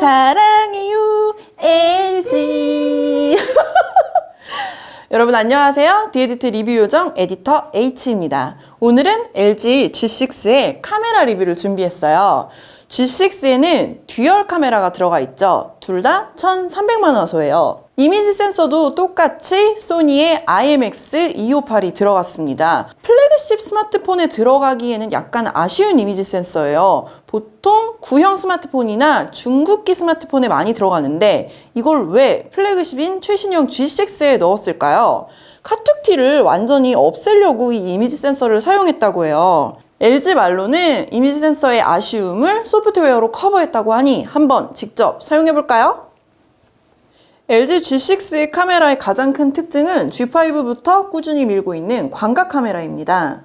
사랑해요 LG. 여러분 안녕하세요. 디에디트 리뷰 요정 에디터 H입니다. 오늘은 LG G6의 카메라 리뷰를 준비했어요. G6에는 듀얼 카메라가 들어가 있죠. 둘 다 1300만 화소예요. 이미지 센서도 똑같이 소니의 IMX258이 들어갔습니다. 플래그십 스마트폰에 들어가기에는 약간 아쉬운 이미지 센서예요. 보통 구형 스마트폰이나 중국기 스마트폰에 많이 들어가는데 이걸 왜 플래그십인 최신형 G6에 넣었을까요? 카툭티를 완전히 없애려고 이 이미지 센서를 사용했다고 해요. LG 말로는 이미지 센서의 아쉬움을 소프트웨어로 커버했다고 하니 한번 직접 사용해볼까요? LG G6의 카메라의 가장 큰 특징은 G5부터 꾸준히 밀고 있는 광각 카메라입니다.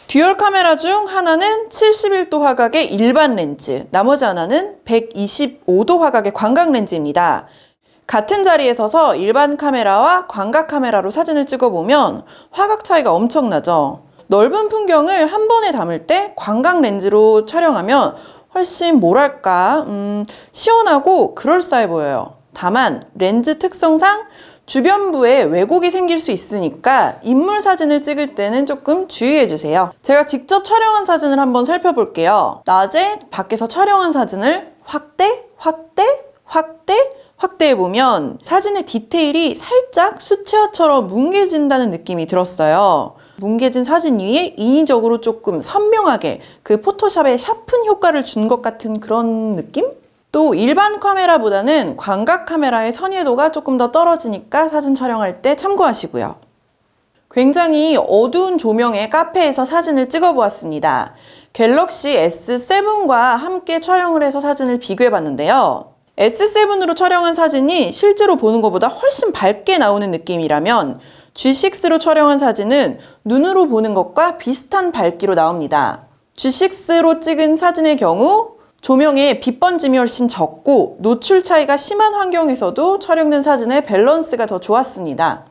듀얼 카메라 중 하나는 71도 화각의 일반 렌즈, 나머지 하나는 125도 화각의 광각 렌즈입니다. 같은 자리에 서서 일반 카메라와 광각 카메라로 사진을 찍어보면 화각 차이가 엄청나죠. 넓은 풍경을 한 번에 담을 때 광각 렌즈로 촬영하면 훨씬 뭐랄까 시원하고 그럴싸해 보여요. 다만 렌즈 특성상 주변부에 왜곡이 생길 수 있으니까 인물 사진을 찍을 때는 조금 주의해 주세요. 제가 직접 촬영한 사진을 한번 살펴볼게요. 낮에 밖에서 촬영한 사진을 확대해보면 사진의 디테일이 살짝 수채화처럼 뭉개진다는 느낌이 들었어요. 뭉개진 사진 위에 인위적으로 조금 선명하게 그 포토샵의 샤픈 효과를 준 것 같은 그런 느낌? 또 일반 카메라보다는 광각 카메라의 선회도가 조금 더 떨어지니까 사진 촬영할 때 참고하시고요. 굉장히 어두운 조명의 카페에서 사진을 찍어 보았습니다. 갤럭시 S7과 함께 촬영을 해서 사진을 비교해 봤는데요. S7으로 촬영한 사진이 실제로 보는 것보다 훨씬 밝게 나오는 느낌이라면 G6로 촬영한 사진은 눈으로 보는 것과 비슷한 밝기로 나옵니다. G6로 찍은 사진의 경우 조명의 빛 번짐이 훨씬 적고 노출 차이가 심한 환경에서도 촬영된 사진의 밸런스가 더 좋았습니다.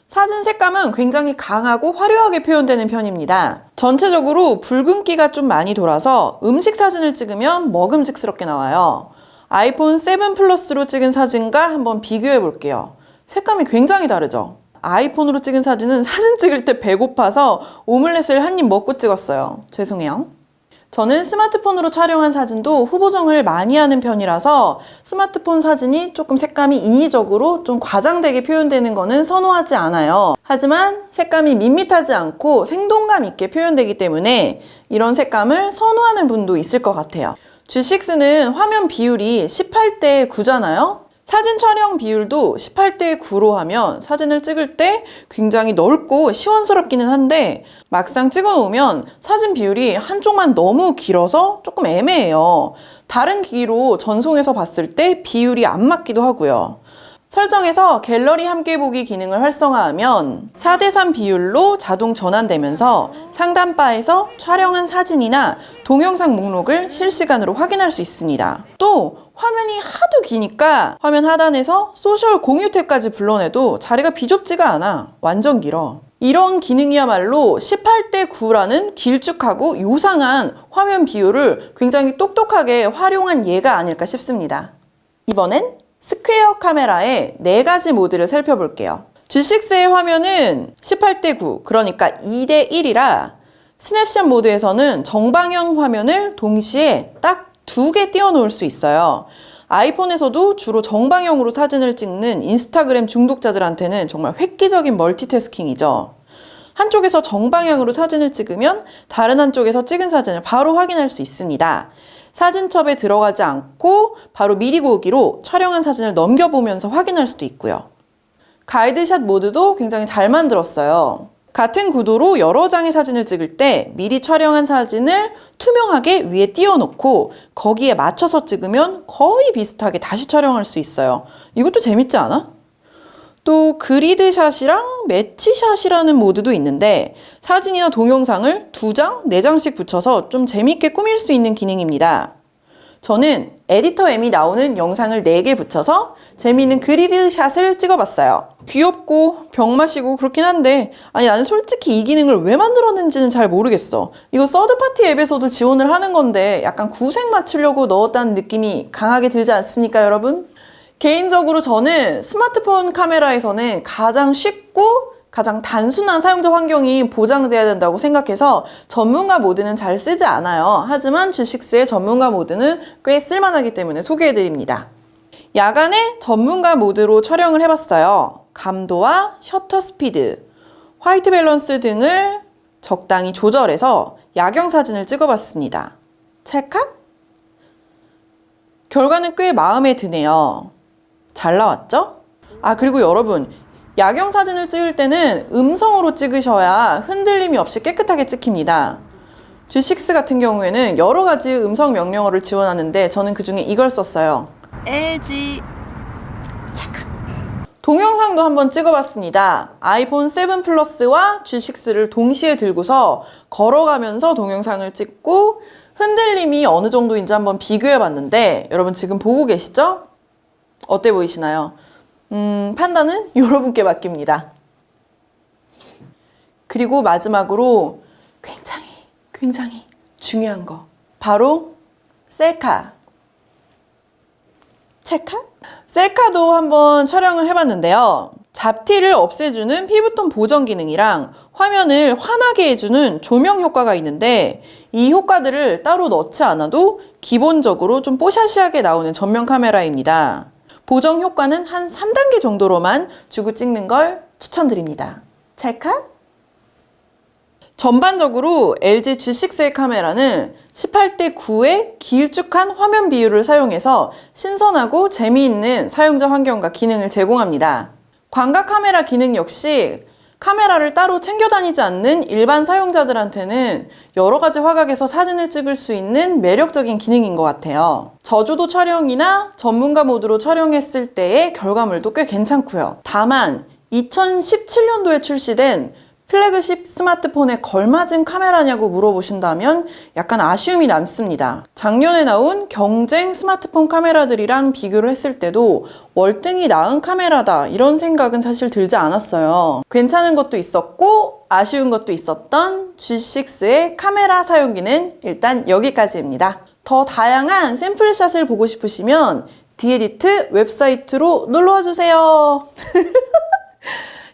사진 색감은 굉장히 강하고 화려하게 표현되는 편입니다. 전체적으로 붉은기가 좀 많이 돌아서 음식 사진을 찍으면 먹음직스럽게 나와요. 아이폰 7 플러스로 찍은 사진과 한번 비교해 볼게요. 색감이 굉장히 다르죠? 아이폰으로 찍은 사진은 사진 찍을 때 배고파서 오믈렛을 한 입 먹고 찍었어요. 죄송해요. 저는 스마트폰으로 촬영한 사진도 후보정을 많이 하는 편이라서 스마트폰 사진이 조금 색감이 인위적으로 좀 과장되게 표현되는 거는 선호하지 않아요. 하지만 색감이 밋밋하지 않고 생동감 있게 표현되기 때문에 이런 색감을 선호하는 분도 있을 것 같아요. G6는 화면 비율이 18대 9잖아요. 사진 촬영 비율도 18대 9로 하면 사진을 찍을 때 굉장히 넓고 시원스럽기는 한데 막상 찍어 놓으면 사진 비율이 한쪽만 너무 길어서 조금 애매해요. 다른 기기로 전송해서 봤을 때 비율이 안 맞기도 하고요. 설정에서 갤러리 함께 보기 기능을 활성화하면 4대3 비율로 자동 전환되면서 상단바에서 촬영한 사진이나 동영상 목록을 실시간으로 확인할 수 있습니다. 또 화면이 하도 기니까 화면 하단에서 소셜 공유 탭까지 불러내도 자리가 비좁지가 않아. 완전 길어. 이런 기능이야말로 18대 9라는 길쭉하고 요상한 화면 비율을 굉장히 똑똑하게 활용한 예가 아닐까 싶습니다. 이번엔 스퀘어 카메라의 4가지 모드를 살펴볼게요. G6의 화면은 18대 9, 그러니까 2대 1이라 스냅샷 모드에서는 정방향 화면을 동시에 딱 2개 띄워놓을 수 있어요. 아이폰에서도 주로 정방향으로 사진을 찍는 인스타그램 중독자들한테는 정말 획기적인 멀티태스킹이죠. 한쪽에서 정방향으로 사진을 찍으면 다른 한쪽에서 찍은 사진을 바로 확인할 수 있습니다. 사진첩에 들어가지 않고 바로 미리 보기로 촬영한 사진을 넘겨보면서 확인할 수도 있고요. 가이드샷 모드도 굉장히 잘 만들었어요. 같은 구도로 여러 장의 사진을 찍을 때 미리 촬영한 사진을 투명하게 위에 띄워놓고 거기에 맞춰서 찍으면 거의 비슷하게 다시 촬영할 수 있어요. 이것도 재밌지 않아? 또 그리드샷이랑 매치샷이라는 모드도 있는데 사진이나 동영상을 2장, 4장씩 붙여서 좀 재밌게 꾸밀 수 있는 기능입니다. 저는 에디터 M이 나오는 영상을 4개 붙여서 재미있는 그리드 샷을 찍어봤어요. 귀엽고 병 마시고 그렇긴 한데 아니 나는 솔직히 이 기능을 왜 만들었는지는 잘 모르겠어. 이거 서드파티 앱에서도 지원을 하는 건데 약간 구색 맞추려고 넣었다는 느낌이 강하게 들지 않습니까, 여러분? 개인적으로 저는 스마트폰 카메라에서는 가장 쉽고 가장 단순한 사용자 환경이 보장돼야 된다고 생각해서 전문가 모드는 잘 쓰지 않아요. 하지만 G6의 전문가 모드는 꽤 쓸만하기 때문에 소개해드립니다. 야간에 전문가 모드로 촬영을 해봤어요. 감도와 셔터 스피드, 화이트 밸런스 등을 적당히 조절해서 야경 사진을 찍어봤습니다. 찰칵? 결과는 꽤 마음에 드네요. 잘 나왔죠? 아, 그리고 여러분, 야경 사진을 찍을 때는 음성으로 찍으셔야 흔들림이 없이 깨끗하게 찍힙니다. G6 같은 경우에는 여러 가지 음성 명령어를 지원하는데 저는 그 중에 이걸 썼어요. LG 착각. 동영상도 한번 찍어봤습니다. 아이폰 7 플러스와 G6를 동시에 들고서 걸어가면서 동영상을 찍고 흔들림이 어느 정도인지 한번 비교해봤는데 여러분 지금 보고 계시죠? 어때 보이시나요? 판단은 여러분께 맡깁니다. 그리고 마지막으로 굉장히 중요한 거. 바로 셀카. 찰칵? 셀카도 한번 촬영을 해봤는데요. 잡티를 없애주는 피부톤 보정 기능이랑 화면을 환하게 해주는 조명 효과가 있는데 이 효과들을 따로 넣지 않아도 기본적으로 좀 뽀샤시하게 나오는 전면 카메라입니다. 보정 효과는 한 3단계 정도로만 주고 찍는 걸 추천드립니다. 찰칵? 전반적으로 LG G6의 카메라는 18대 9의 길쭉한 화면 비율을 사용해서 신선하고 재미있는 사용자 환경과 기능을 제공합니다. 광각 카메라 기능 역시 카메라를 따로 챙겨 다니지 않는 일반 사용자들한테는 여러 가지 화각에서 사진을 찍을 수 있는 매력적인 기능인 것 같아요. 저조도 촬영이나 전문가 모드로 촬영했을 때의 결과물도 꽤 괜찮고요. 다만 2017년도에 출시된 플래그십 스마트폰에 걸맞은 카메라냐고 물어보신다면 약간 아쉬움이 남습니다. 작년에 나온 경쟁 스마트폰 카메라들이랑 비교를 했을 때도 월등히 나은 카메라다 이런 생각은 사실 들지 않았어요. 괜찮은 것도 있었고 아쉬운 것도 있었던 G6의 카메라 사용기는 일단 여기까지입니다. 더 다양한 샘플샷을 보고 싶으시면 디에디트 웹사이트로 놀러와 주세요.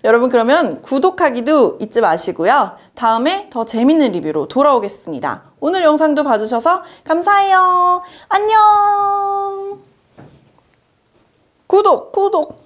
여러분 그러면 구독하기도 잊지 마시고요. 다음에 더 재밌는 리뷰로 돌아오겠습니다. 오늘 영상도 봐주셔서 감사해요. 안녕. 구독.